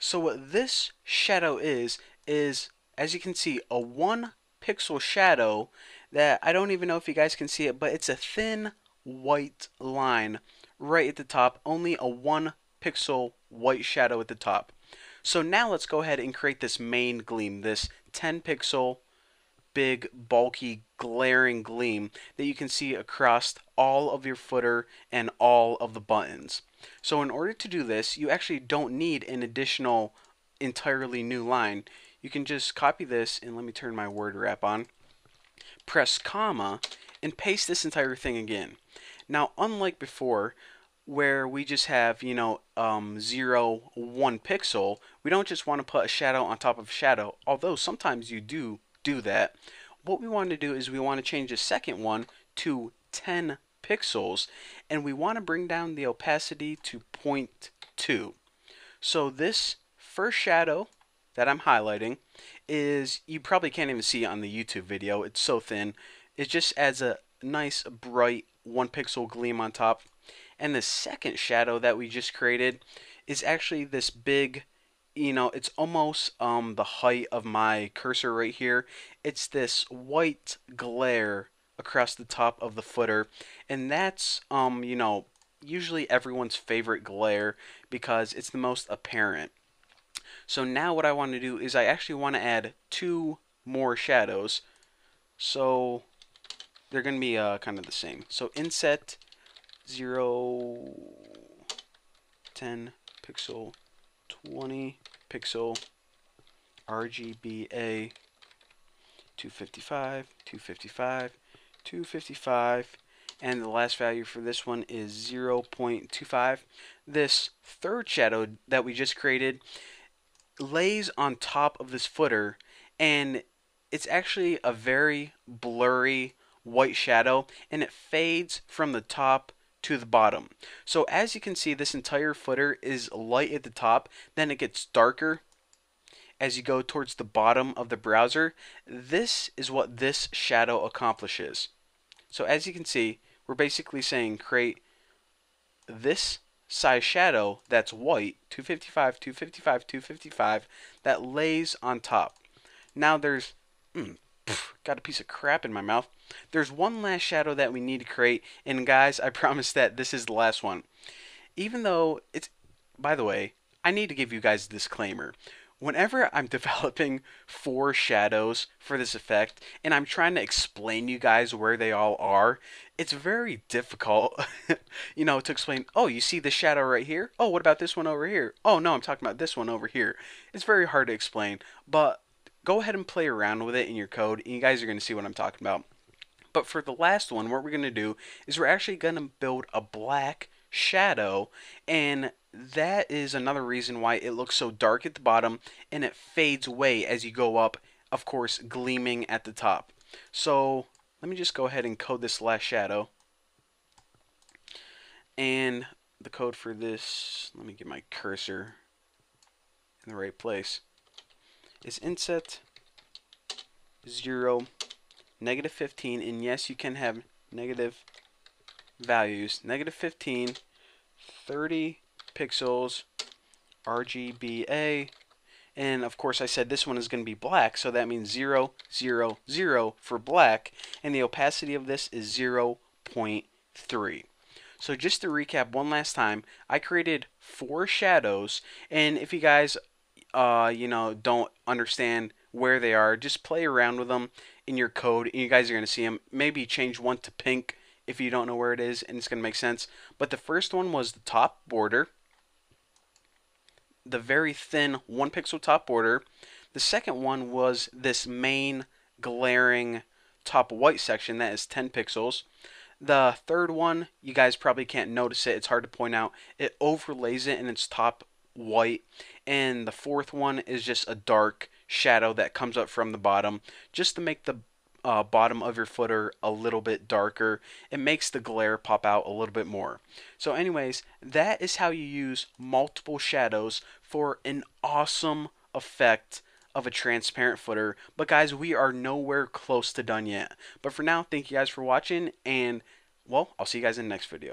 So what this shadow is as you can see, a 1 pixel shadow that I don't even know if you guys can see it, but it's a thin white line right at the top, only a 1 pixel white shadow at the top. So now let's go ahead and create this main gleam, this 10 pixel big, bulky, glaring gleam that you can see across all of your footer and all of the buttons. So in order to do this, you actually don't need an additional entirely new line. You can just copy this, and let me turn my word wrap on, press comma, and paste this entire thing again. Now, unlike before, where we just have, 0, 1 pixel, we don't just want to put a shadow on top of a shadow, although sometimes you do that. What we want to do is we want to change the second one to 10 pixels, and we want to bring down the opacity to 0.2. So this first shadow that I'm highlighting is, you probably can't even see it on the YouTube video, it's so thin. It just adds a nice bright 1 pixel gleam on top. And the second shadow that we just created is actually this big, it's almost the height of my cursor right here. It's this white glare across the top of the footer, and that's usually everyone's favorite glare because it's the most apparent. So now what I want to do is I actually want to add 2 more shadows. So they're going to be kind of the same. So inset 0, 10 pixel, 20 pixel, RGBA, 255, 255, 255, and the last value for this one is 0.25. This third shadow that we just created lays on top of this footer, and it's actually a very blurry white shadow, and it fades from the top to the bottom. So as you can see, this entire footer is light at the top, then it gets darker as you go towards the bottom of the browser. This is what this shadow accomplishes. So as you can see, we're basically saying create this size shadow that's white, 255, 255, 255, that lays on top. Now there's got a piece of crap in my mouth. There's one last shadow that we need to create, and guys, I promise that this is the last one. Even though it's, by the way, I need to give you guys a disclaimer. Whenever I'm developing 4 shadows for this effect, and I'm trying to explain you guys where they all are, it's very difficult, to explain, oh, you see the shadow right here? Oh, what about this one over here? Oh, no, I'm talking about this one over here. It's very hard to explain, but go ahead and play around with it in your code, and you guys are going to see what I'm talking about. But for the last one, what we're going to do is we're actually going to build a black shadow, and that is another reason why it looks so dark at the bottom and it fades away as you go up, of course, gleaming at the top. So let me just go ahead and code this last shadow. And the code for this, let me get my cursor in the right place, is inset 0, -15, and yes, you can have negative values, -15, 30 pixels, RGBA, and of course I said this one is going to be black, so that means 0, 0, 0 for black, and the opacity of this is 0.3. So just to recap one last time, I created 4 shadows, and if you guys don't understand where they are, just play around with them in your code, and you guys are going to see them. Maybe change one to pink if you don't know where it is, and it's going to make sense. But the first one was the top border, the very thin 1 pixel top border. The second one was this main glaring top white section that is 10 pixels. The third one, you guys probably can't notice it, it's hard to point out. It overlays it in its top white. And the fourth one is just a dark shadow that comes up from the bottom, just to make the bottom of your footer a little bit darker. It makes the glare pop out a little bit more. So anyways, that is how you use multiple shadows for an awesome effect of a transparent footer. But guys, we are nowhere close to done yet. But for now, thank you guys for watching, and well, I'll see you guys in the next video.